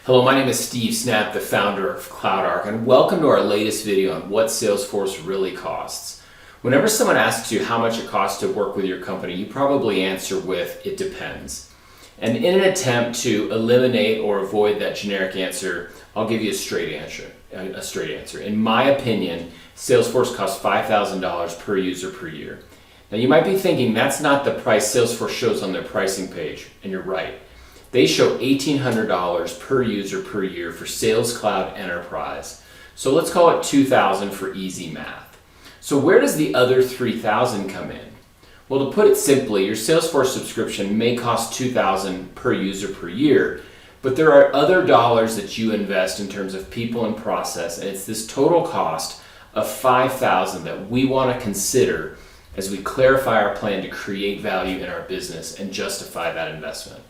Hello, my name is Steve Snap, the founder of CloudArc, and welcome to our latest video on what Salesforce really costs. Whenever someone asks you how much it costs to work with your company, you probably answer with, it depends. And in an attempt to eliminate or avoid that generic answer, I'll give you a straight answer. In my opinion, Salesforce costs $5,000 per user per year. Now you might be thinking that's not the price Salesforce shows on their pricing page, and you're right. They show $1,800 per user per year for Sales Cloud Enterprise. So let's call it $2,000 for easy math. So where does the other $3,000 come in? Well, to put it simply, your Salesforce subscription may cost $2,000 per user per year, but there are other dollars that you invest in terms of people and process, and it's this total cost of $5,000 that we want to consider as we clarify our plan to create value in our business and justify that investment.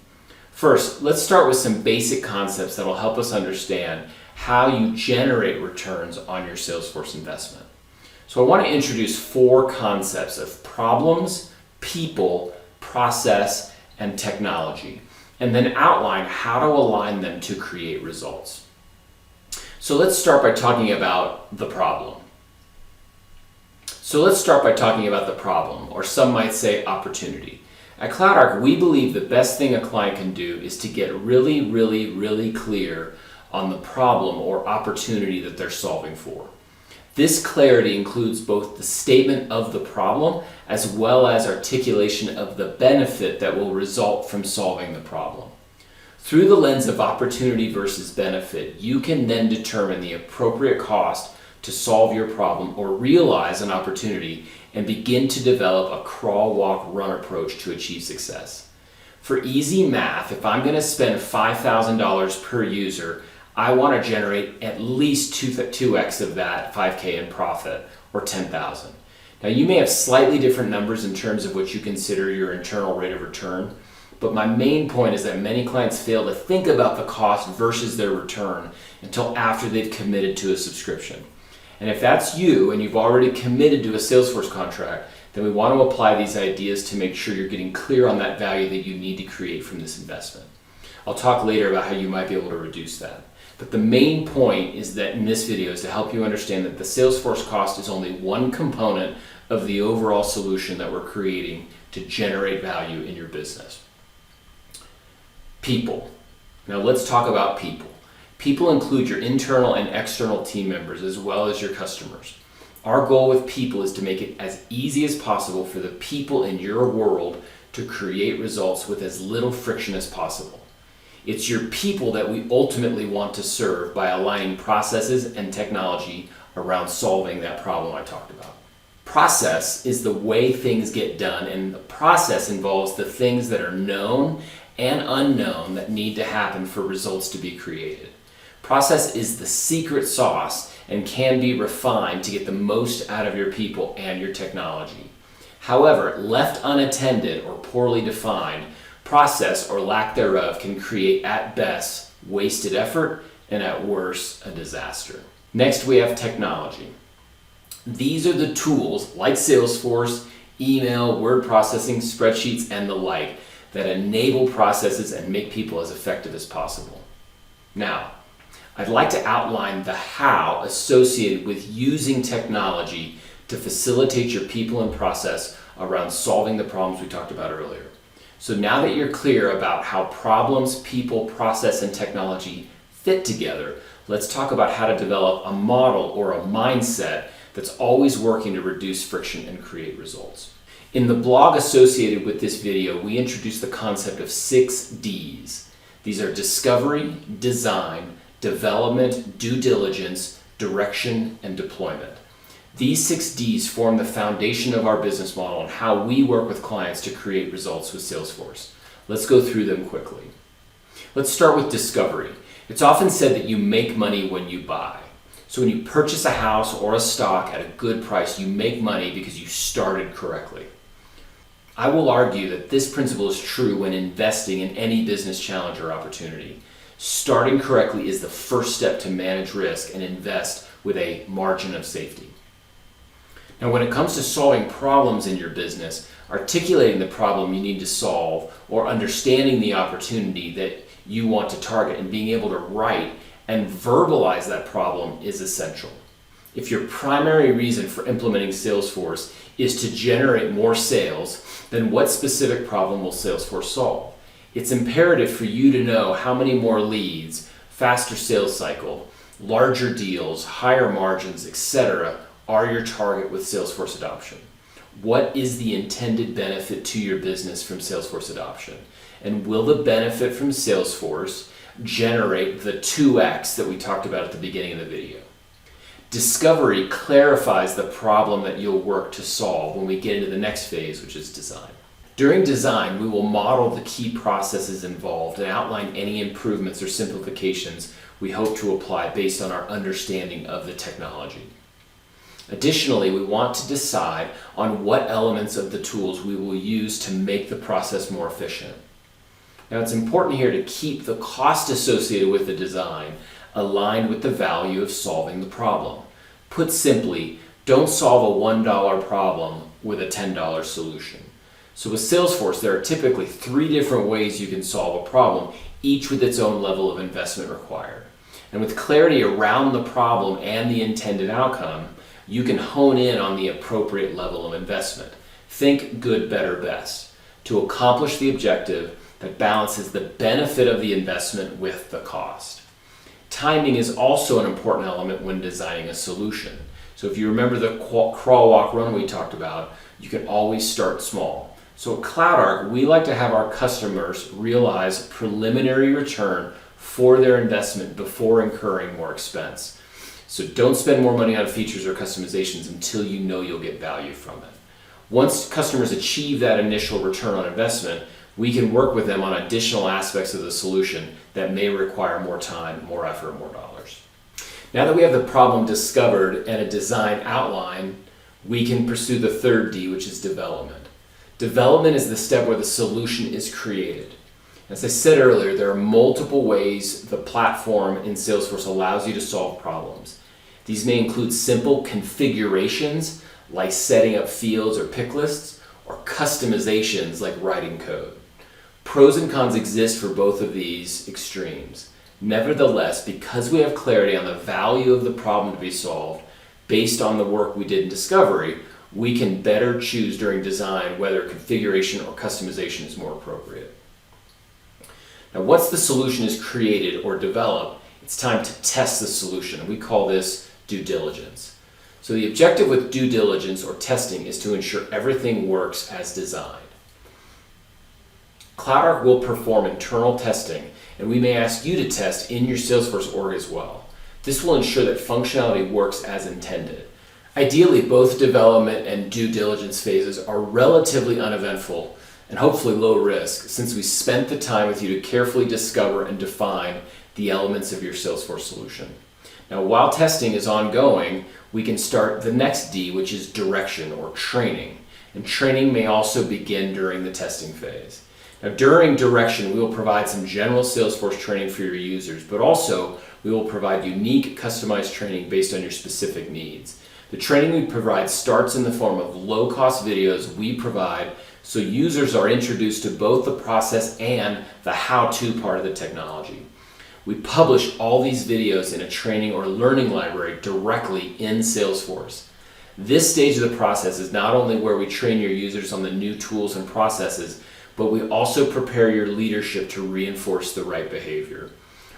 First, let's start with some basic concepts that will help us understand how you generate returns on your Salesforce investment. So I want to introduce 4 concepts of problems, people, process, and technology, and then outline how to align them to create results. So let's start by talking about the problem. Or some might say opportunity. At CloudArc, we believe the best thing a client can do is to get really clear on the problem or opportunity that they're solving for. This clarity includes both the statement of the problem as well as articulation of the benefit that will result from solving the problem. Through the lens of opportunity versus benefit, you can then determine the appropriate cost to solve your problem or realize an opportunity and begin to develop a crawl, walk, run approach to achieve success. For easy math, if I'm going to spend $5,000 per user, I want to generate at least 2x of that, 5K in profit, or 10,000. Now you may have slightly different numbers in terms of what you consider your internal rate of return, but my main point is that many clients fail to think about the cost versus their return until after they've committed to a subscription. And if that's you and you've already committed to a Salesforce contract, then we want to apply these ideas to make sure you're getting clear on that value that you need to create from this investment. I'll talk later about how you might be able to reduce that. But the main point is that in this video is to help you understand that the Salesforce cost is only one component of the overall solution that we're creating to generate value in your business. People. Now let's talk about people. People include your internal and external team members as well as your customers. Our goal with people is to make it as easy as possible for the people in your world to create results with as little friction as possible. It's your people that we ultimately want to serve by aligning processes and technology around solving that problem I talked about. Process is the way things get done, and the process involves the things that are known and unknown that need to happen for results to be created. Process is the secret sauce and can be refined to get the most out of your people and your technology. However, left unattended or poorly defined, process or lack thereof can create at best wasted effort and at worst a disaster. Next we have technology. These are the tools like Salesforce, email, word processing, spreadsheets, and the like that enable processes and make people as effective as possible. Now, I'd like to outline the how associated with using technology to facilitate your people and process around solving the problems we talked about earlier. So now that you're clear about how problems, people, process, and technology fit together, let's talk about how to develop a model or a mindset that's always working to reduce friction and create results. In the blog associated with this video, we introduced the concept of 6 Ds. These are discovery, design, development, due diligence, direction, and deployment. These 6 Ds form the foundation of our business model and how we work with clients to create results with Salesforce. Let's go through them quickly. Let's start with discovery. It's often said that you make money when you buy. So when you purchase a house or a stock at a good price, you make money because you started correctly. I will argue that this principle is true when investing in any business challenge or opportunity. Starting correctly is the first step to manage risk and invest with a margin of safety. Now, when it comes to solving problems in your business, articulating the problem you need to solve or understanding the opportunity that you want to target, and being able to write and verbalize that problem is essential. If your primary reason for implementing Salesforce is to generate more sales, then what specific problem will Salesforce solve? It's imperative for you to know how many more leads, faster sales cycle, larger deals, higher margins, etc. are your target with Salesforce adoption. What is the intended benefit to your business from Salesforce adoption? And will the benefit from Salesforce generate the 2x that we talked about at the beginning of the video? Discovery clarifies the problem that you'll work to solve when we get into the next phase, which is design. During design, we will model the key processes involved and outline any improvements or simplifications we hope to apply based on our understanding of the technology. Additionally, we want to decide on what elements of the tools we will use to make the process more efficient. Now, it's important here to keep the cost associated with the design aligned with the value of solving the problem. Put simply, don't solve a $1 problem with a $10 solution. So with Salesforce, there are typically 3 different ways you can solve a problem, each with its own level of investment required. And with clarity around the problem and the intended outcome, you can hone in on the appropriate level of investment. Think good, better, best to accomplish the objective that balances the benefit of the investment with the cost. Timing is also an important element when designing a solution. So if you remember the crawl, walk, run we talked about, you can always start small. So at CloudArc, we like to have our customers realize preliminary return for their investment before incurring more expense. So don't spend more money on features or customizations until you know you'll get value from it. Once customers achieve that initial return on investment, we can work with them on additional aspects of the solution that may require more time, more effort, more dollars. Now that we have the problem discovered and a design outline, we can pursue the 3rd D, which is development. Development is the step where the solution is created. As I said earlier, there are multiple ways the platform in Salesforce allows you to solve problems. These may include simple configurations, like setting up fields or pick lists, or customizations, like writing code. Pros and cons exist for both of these extremes. Nevertheless, because we have clarity on the value of the problem to be solved, based on the work we did in discovery, we can better choose during design whether configuration or customization is more appropriate. Now, once the solution is created or developed, it's time to test the solution. We call this due diligence. So the objective with due diligence or testing is to ensure everything works as designed. CloudArc will perform internal testing, and we may ask you to test in your Salesforce org as well. This will ensure that functionality works as intended. Ideally, both development and due diligence phases are relatively uneventful and hopefully low risk, since we spent the time with you to carefully discover and define the elements of your Salesforce solution. Now, while testing is ongoing, we can start the next D, which is direction or training. And training may also begin during the testing phase. Now, during direction, we will provide some general Salesforce training for your users, but also we will provide unique, customized training based on your specific needs. The training we provide starts in the form of low-cost videos we provide so users are introduced to both the process and the how-to part of the technology. We publish all these videos in a training or learning library directly in Salesforce. This stage of the process is not only where we train your users on the new tools and processes, but we also prepare your leadership to reinforce the right behavior.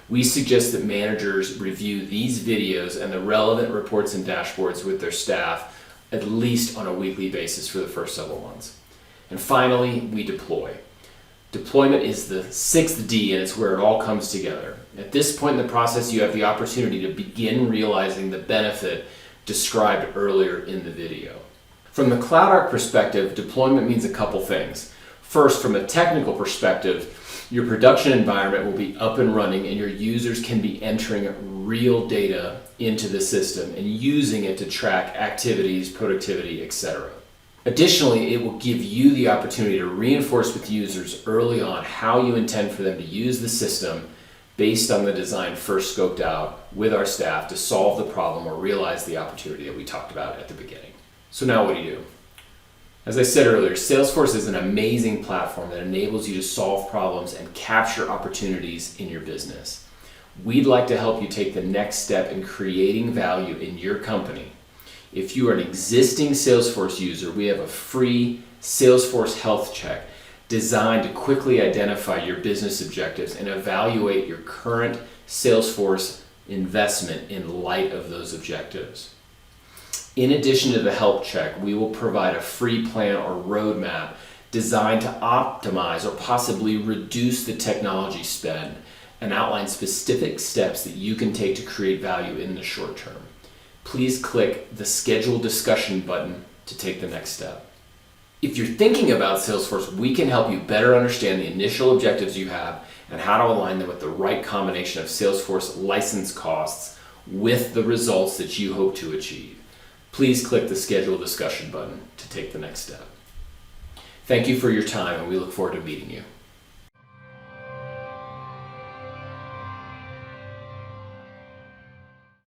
We suggest that managers review these videos and the relevant reports and dashboards with their staff at least on a weekly basis for the first several months. And finally, we deploy. Deployment is the 6th D, and it's where it all comes together. At this point in the process, you have the opportunity to begin realizing the benefit described earlier in the video. From the CloudArc perspective, deployment means a couple things. First, from a technical perspective, your production environment will be up and running and your users can be entering real data into the system and using it to track activities, productivity, etc. Additionally, it will give you the opportunity to reinforce with users early on how you intend for them to use the system based on the design first scoped out with our staff to solve the problem or realize the opportunity that we talked about at the beginning. So now what do? As I said earlier, Salesforce is an amazing platform that enables you to solve problems and capture opportunities in your business. We'd like to help you take the next step in creating value in your company. If you are an existing Salesforce user, we have a free Salesforce health check designed to quickly identify your business objectives and evaluate your current Salesforce investment in light of those objectives. In addition to the help check, we will provide a free plan or roadmap designed to optimize or possibly reduce the technology spend and outline specific steps that you can take to create value in the short term. Please click the Schedule Discussion button to take the next step. If you're thinking about Salesforce, we can help you better understand the initial objectives you have and how to align them with the right combination of Salesforce license costs with the results that you hope to achieve. Please click the Schedule Discussion button to take the next step. Thank you for your time, and we look forward to meeting you.